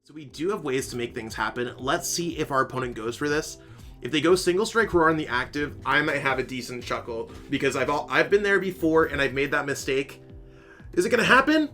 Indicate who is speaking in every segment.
Speaker 1: So we do have ways to make things happen. Let's see if our opponent goes for this. If they go single strike roar on the active, I might have a decent chuckle because I've been there before and I've made that mistake. Is it gonna happen?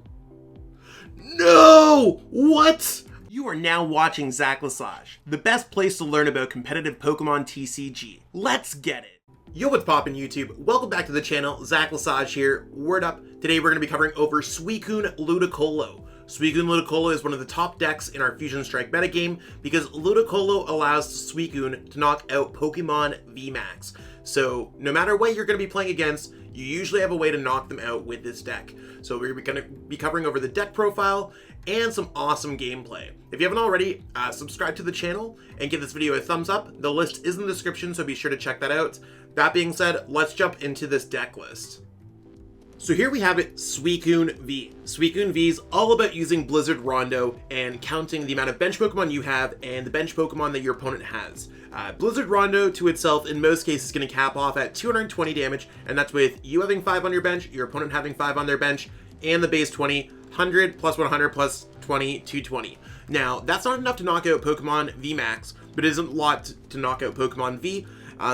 Speaker 1: No! What? You are now watching Zach Lesage, the best place to learn about competitive Pokemon TCG. Let's get it. Yo, what's poppin' YouTube? Welcome back to the channel. Zach Lesage here. Word up. Today we're gonna be covering over Suicune Ludicolo. Suicune Ludicolo is one of the top decks in our Fusion Strike metagame because Ludicolo allows Suicune to knock out Pokémon VMAX. So no matter what you're going to be playing against, you usually have a way to knock them out with this deck. So we're going to be covering over the deck profile and some awesome gameplay. If you haven't already, subscribe to the channel and give this video a thumbs up. The list is in the description, so be sure to check that out. That being said, let's jump into this deck list. So here we have it, Suicune V. Suicune V is all about using Blizzard Rondo and counting the amount of bench Pokemon you have and the bench Pokemon that your opponent has. Blizzard Rondo to itself in most cases is going to cap off at 220 damage, and that's with you having 5 on your bench, your opponent having 5 on their bench, and the base 20, 100 plus 100 plus 20, 220. Now, that's not enough to knock out Pokemon VMAX, but it isn't a lot to knock out Pokemon V.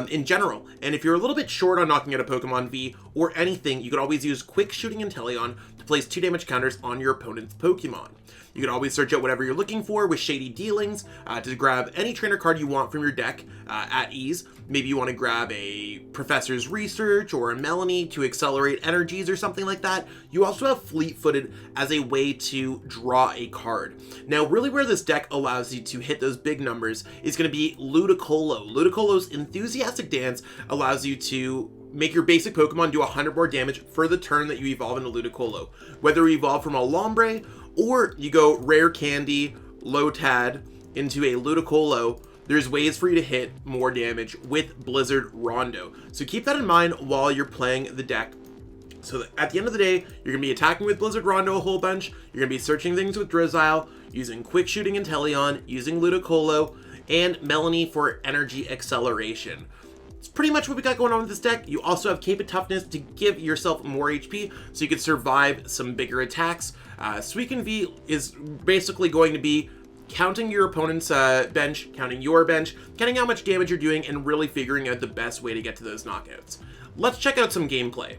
Speaker 1: In general, and if you're a little bit short on knocking out a Pokemon V or anything, you could always use Quick Shooting Inteleon to place 2 damage counters on your opponent's Pokemon. You can always search out whatever you're looking for with Shady Dealings to grab any trainer card you want from your deck at ease. Maybe you want to grab a Professor's Research or a Melanie to accelerate energies or something like that. You also have Fleet-Footed as a way to draw a card. Now, really where this deck allows you to hit those big numbers is going to be Ludicolo. Ludicolo's Enthusiastic Dance allows you to make your basic Pokemon do 100 more damage for the turn that you evolve into Ludicolo. Whether you evolve from a Lombre or you go Rare Candy, Lotad into a Ludicolo, there's ways for you to hit more damage with Blizzard Rondo. So keep that in mind while you're playing the deck. So that at the end of the day, you're going to be attacking with Blizzard Rondo a whole bunch, you're going to be searching things with Drizzile, using Quick Shooting Inteleon, using Ludicolo, and Melanie for energy acceleration. It's pretty much what we got going on with this deck. You also have Cape of Toughness to give yourself more HP so you can survive some bigger attacks. Suicune V is basically going to be counting your opponent's bench, counting your bench, counting how much damage you're doing, and really figuring out the best way to get to those knockouts. Let's check out some gameplay.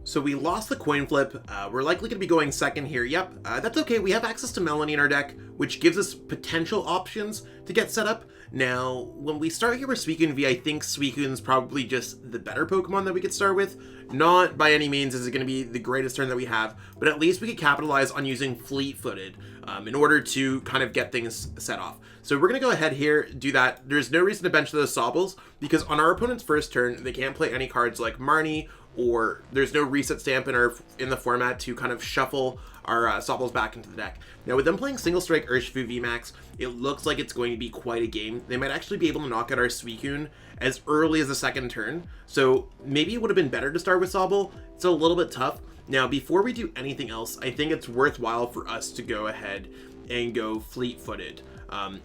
Speaker 1: So we lost the coin flip. We're likely going to be going second here. Yep, that's okay. We have access to Melanie in our deck, which gives us potential options to get set up. Now, when we start here with Suicune V, I think Suicune's probably just the better Pokemon that we could start with. Not by any means is it going to be the greatest turn that we have, but at least we could capitalize on using Fleet-Footed in order to kind of get things set off. So we're going to go ahead here, do that. There's no reason to bench those Sobbles, because on our opponent's first turn, they can't play any cards like Marnie, or there's no reset stamp in the format to kind of shuffle our Sobbles back into the deck. Now with them playing Single Strike URSHIFU VMAX, it looks like it's going to be quite a game. They might actually be able to knock out our Suicune as early as the second turn, so maybe it would have been better to start with Sobble. It's a little bit tough. Now before we do anything else, I think it's worthwhile for us to go ahead and go Fleet-Footed.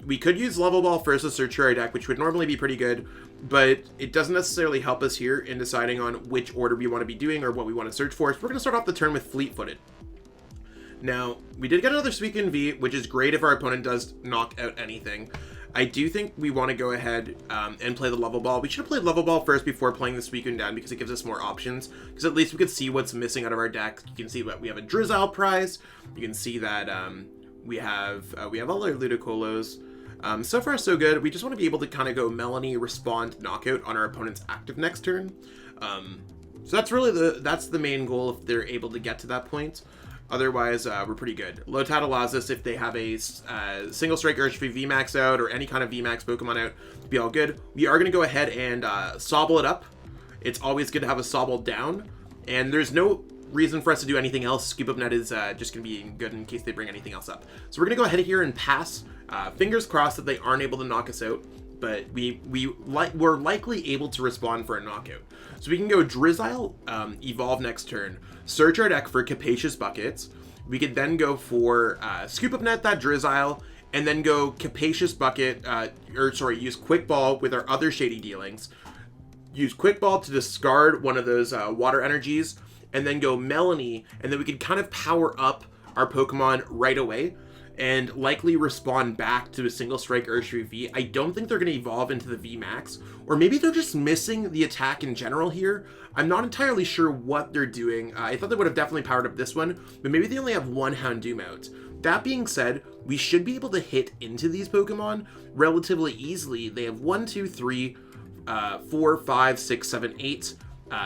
Speaker 1: We could use Level Ball first to search our deck, which would normally be pretty good, but it doesn't necessarily help us here in deciding on which order we want to be doing or what we want to search for. So we're going to start off the turn with Fleet-Footed. Now, we did get another Suicune V, which is great if our opponent does knock out anything. I do think we want to go ahead and play the Level Ball. We should have played Level Ball first before playing the Suicune down because it gives us more options. Because at least we could see what's missing out of our deck. You can see that we have a Drizzile prize. You can see that we have all our Ludicolos. So far so good. We just want to be able to kind of go Melanie, respond, knockout on our opponent's active next turn. So that's really that's the main goal if they're able to get to that point. Otherwise, we're pretty good. Lotad allows us, if they have a Single Strike URSHIFU VMAX out or any kind of VMAX Pokemon out, to be all good. We are going to go ahead and Sobble it up. It's always good to have a Sobble down, and there's no reason for us to do anything else. Scoop Up Net is just going to be good in case they bring anything else up. So we're going to go ahead here and pass. Fingers crossed that they aren't able to knock us out, but we're likely able to respond for a knockout. So we can go Drizzile, evolve next turn, search our deck for Capacious Buckets. We could then go for Scoop Up Net that Drizzile, and then go Capacious Bucket, use Quick Ball with our other Shady Dealings. Use Quick Ball to discard one of those water energies, and then go Melanie, and then we can kind of power up our Pokemon right away. and likely respond back to a single strike Urshifu V. I don't think they're going to evolve into the VMAX, or maybe they're just missing the attack in general here. I'm not entirely sure what they're doing. I thought they would have definitely powered up this one, but maybe they only have one Houndoom out. That being said, we should be able to hit into these Pokemon relatively easily. They have 1, 2, 3, 4, 5, 6, 7, 8,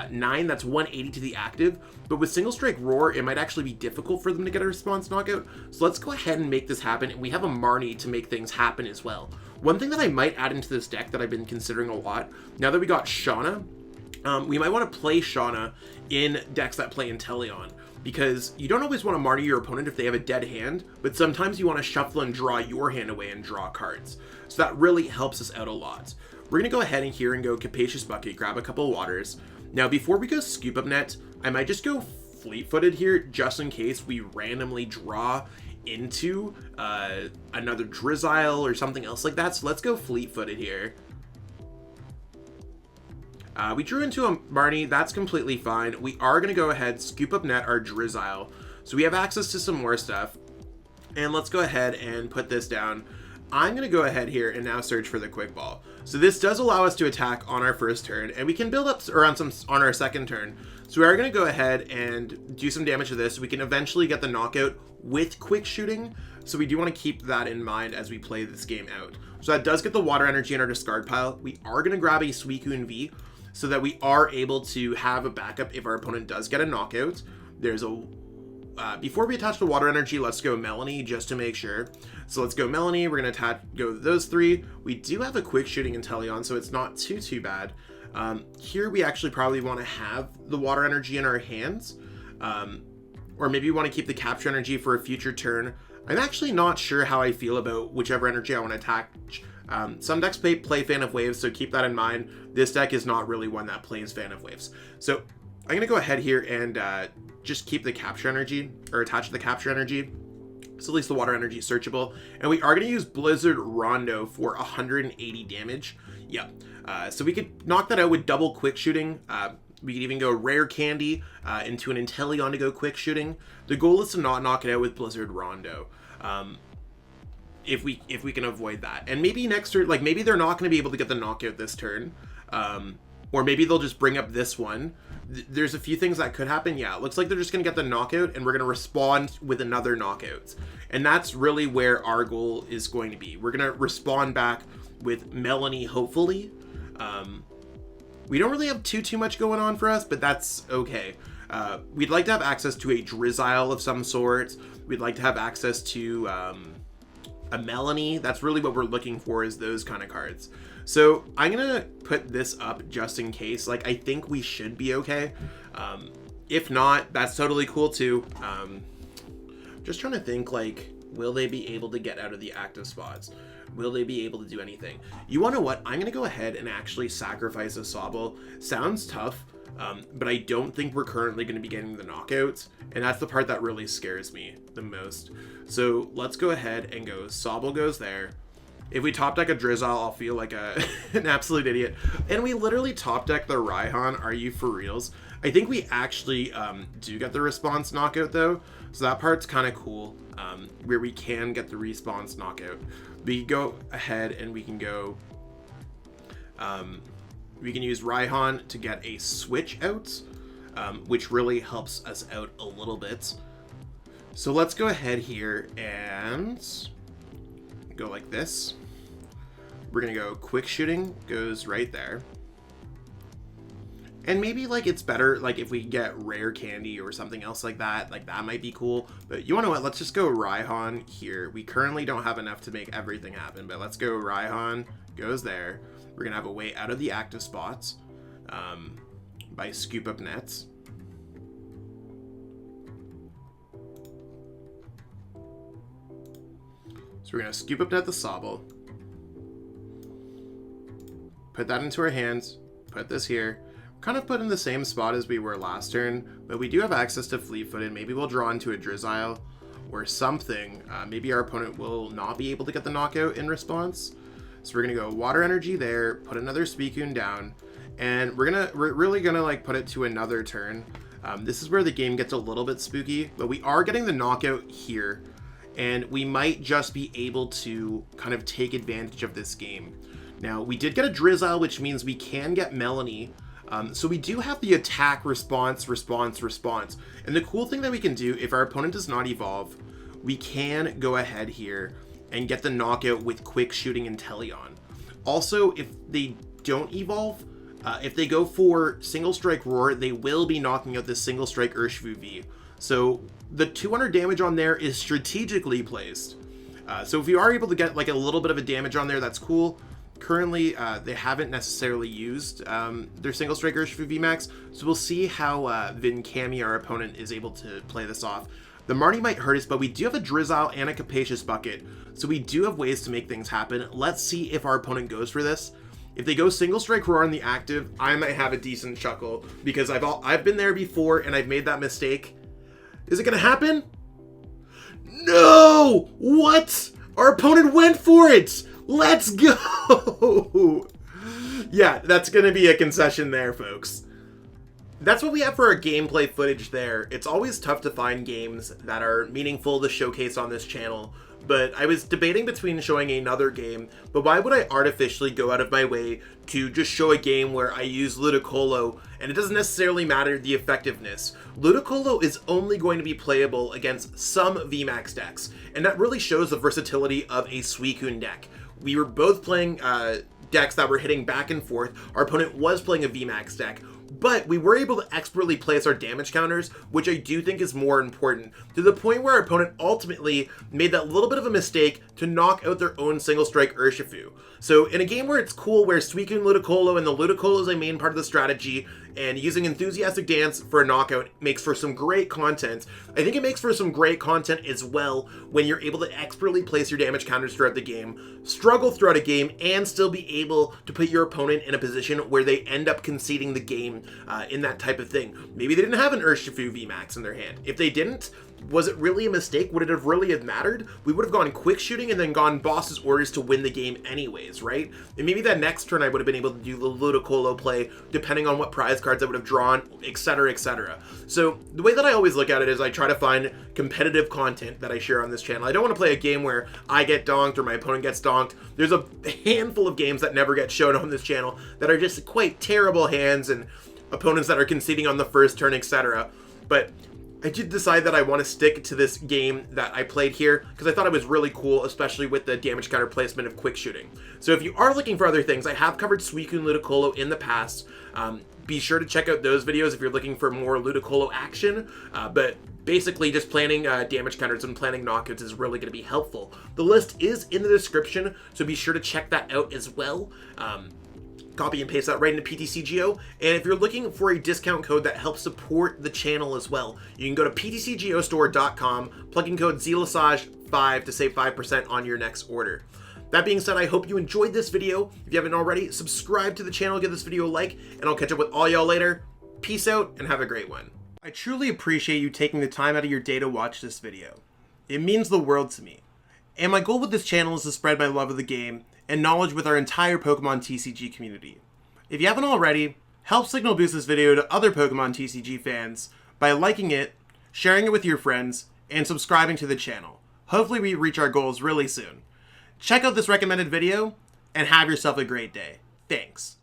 Speaker 1: 9. That's 180 to the active. But with Single Strike Roar, it might actually be difficult for them to get a response knockout. So let's go ahead and make this happen. And we have a Marnie to make things happen as well. One thing that I might add into this deck that I've been considering a lot, now that we got Shauna, we might want to play Shauna in decks that play Inteleon, because you don't always want to Marnie your opponent if they have a dead hand, but sometimes you want to shuffle and draw your hand away and draw cards. So that really helps us out a lot. We're going to go ahead and here and go Capacious Bucket, grab a couple of waters. Now, before we go Scoop Up Net, I might just go Fleet-Footed here, just in case we randomly draw into another Drizzile or something else like that. So let's go Fleet-Footed here. We drew into a Marnie, that's completely fine. We are going to go ahead, Scoop Up Net our Drizzile. So we have access to some more stuff. And let's go ahead and put this down. I'm going to go ahead here and now search for the Quick Ball. So this does allow us to attack on our first turn, and we can build up around some on our second turn. So we are going to go ahead and do some damage to this. We can eventually get the knockout with Quick Shooting. So we do want to keep that in mind as we play this game out. So that does get the water energy in our discard pile. We are going to grab a Suicune V, so that we are able to have a backup if our opponent does get a knockout. There's a before we attach the water energy, let's go Melanie just to make sure. So let's go Melanie. We're gonna go those three. We do have a Quick Shooting Inteleon, so it's not too bad. Here we actually probably want to have the water energy in our hands, or maybe we want to keep the capture energy for a future turn. I'm actually not sure how I feel about whichever energy I want to attack. Some decks play Fan of Waves, so keep that in mind. This deck is not really one that plays Fan of Waves. So I'm going to go ahead here and just keep the capture energy, or attach the capture energy. So at least the water energy is searchable. And we are going to use Blizzard Rondo for 180 damage. Yeah. So we could knock that out with double Quick Shooting. We could even go Rare Candy into an Inteleon to go Quick Shooting. The goal is to not knock it out with Blizzard Rondo. If we can avoid that. And maybe next turn, like maybe they're not going to be able to get the knockout this turn. Or maybe they'll just bring up this one. There's a few things that could happen. Yeah, it looks like they're just going to get the knockout and we're going to respond with another knockout. And that's really where our goal is going to be. We're going to respond back with Melanie, hopefully. We don't really have too much going on for us, but that's okay. We'd like to have access to a Drizzile of some sort. We'd like to have access to a Melanie. That's really what we're looking for, is those kind of cards. So I'm gonna put this up just in case. Like, I think we should be okay. If not, that's totally cool too. Just trying to think, like, will they be able to get out of the active spots? Will they be able to do anything? You wanna know what? I'm gonna go ahead and actually sacrifice a Sobble. Sounds tough, but I don't think we're currently gonna be getting the knockouts, and that's the part that really scares me the most. So let's go ahead and go Sobble goes there. If we top deck a Drizzile, I'll feel like an absolute idiot. And we literally top deck the Raihan. Are you for reals? I think we actually do get the response knockout though. So that part's kind of cool, where we can get the response knockout. We go ahead and we can go, we can use Raihan to get a switch out, which really helps us out a little bit. So let's go ahead here and go like this. We're gonna go Quick Shooting, goes right there. And maybe like it's better like if we get Rare Candy or something else like that might be cool. But you wanna know what, let's just go Raihan here. We currently don't have enough to make everything happen, but let's go Raihan, goes there. We're gonna have a way out of the active spots by Scoop Up Nets. So we're going to Scoop Up Net the Sobble, put that into our hands, put this here, kind of put in the same spot as we were last turn, but we do have access to Fleet-Footed. Maybe we'll draw into a Drizzile or something. Maybe our opponent will not be able to get the knockout in response. So we're going to go Water Energy there, put another Suicune down, and we're really going to like put it to another turn. This is where the game gets a little bit spooky, but we are getting the knockout here. and we might just be able to kind of take advantage of this game. Now, we did get a Drizzile, which means we can get Melanie. So we do have the attack, response. And the cool thing that we can do, if our opponent does not evolve, we can go ahead here and get the knockout with quick shooting Inteleon. Also, if they don't evolve, if they go for single strike roar, they will be knocking out this single strike URSHIFU V. So the 200 damage on there is strategically placed. So if you are able to get like a little bit of a damage on there, that's cool. Currently, they haven't necessarily used their single strike URSHIFU VMAX, so we'll see how Vinkami, our opponent, is able to play this off. The Marnie might hurt us, but we do have a Drizzile and a Capacious Bucket, so we do have ways to make things happen. Let's see if our opponent goes for this. If they go single strike roar on the active, I might have a decent chuckle, because I've been there before and I've made that mistake. Is it gonna happen? No! What? Our opponent went for it! Let's go! Yeah, that's gonna be a concession there, folks. That's what we have for our gameplay footage there. It's always tough to find games that are meaningful to showcase on this channel, but I was debating between showing another game, but why would I artificially go out of my way to just show a game where I use Ludicolo, and it doesn't necessarily matter the effectiveness. Ludicolo is only going to be playable against some VMAX decks, and that really shows the versatility of a Suicune deck. We were both playing decks that were hitting back and forth. Our opponent was playing a VMAX deck, but we were able to expertly place our damage counters, which I do think is more important, to the point where our opponent ultimately made that little bit of a mistake to knock out their own single strike URSHIFU. So in a game where it's cool, where Suicune Ludicolo and the Ludicolo is a main part of the strategy, and using Enthusiastic Dance for a knockout makes for some great content, I think it makes for some great content as well when you're able to expertly place your damage counters throughout the game, struggle throughout a game, and still be able to put your opponent in a position where they end up conceding the game in that type of thing. Maybe they didn't have an URSHIFU VMAX in their hand. If they didn't, was it really a mistake? Would it have really have mattered? We would have gone quick shooting and then gone boss's orders to win the game anyways, right? And maybe that next turn I would have been able to do the Ludicolo play depending on what prize cards I would have drawn, etc, etc. So the way that I always look at it is I try to find competitive content that I share on this channel. I don't want to play a game where I get donked or my opponent gets donked. There's a handful of games that never get shown on this channel that are just quite terrible hands and opponents that are conceding on the first turn, etc. But I did decide that I want to stick to this game that I played here because I thought it was really cool, especially with the damage counter placement of quick shooting. So if you are looking for other things, I have covered Suicune Ludicolo in the past. Be sure to check out those videos if you're looking for more Ludicolo action, but basically just planning damage counters and planning knockouts is really going to be helpful. The list is in the description, so be sure to check that out as well. Copy and paste that right into PTCGO, and if you're looking for a discount code that helps support the channel as well, you can go to PTCGOstore.com, plug in code Lesage5 to save 5% on your next order. That being said, I hope you enjoyed this video. If you haven't already, subscribe to the channel, give this video a like, and I'll catch up with all y'all later. Peace out, and have a great one. I truly appreciate you taking the time out of your day to watch this video. It means the world to me. And my goal with this channel is to spread my love of the game and knowledge with our entire Pokemon TCG community. If you haven't already, help signal boost this video to other Pokemon TCG fans by liking it, sharing it with your friends, and subscribing to the channel. Hopefully we reach our goals really soon. Check out this recommended video, and have yourself a great day. Thanks.